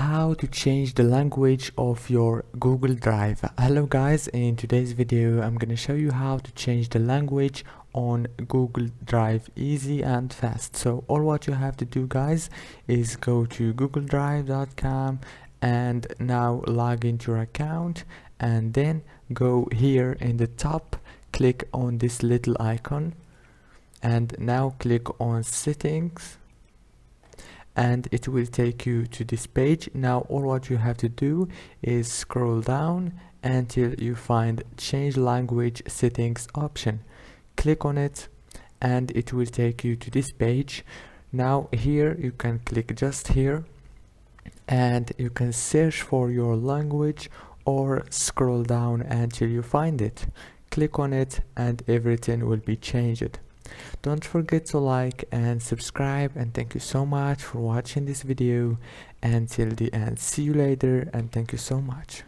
how to change the language of your Google Drive. Hello guys, in today's video I'm gonna show you how to change the language on Google Drive easy and fast. So all what you have to do guys is go to googledrive.com and now log into your account, and then go here in the top, click on this little icon, and now click on settings, and it will take you to this page. Now all what you have to do is scroll down until you find change language settings option. Click on it and it will take you to this page. Now here you can click just here and you can search for your language or scroll down until you find it. Click on it and everything will be changed. Don't forget to like and subscribe, and thank you so much for watching this video until the end. See you later and thank you so much.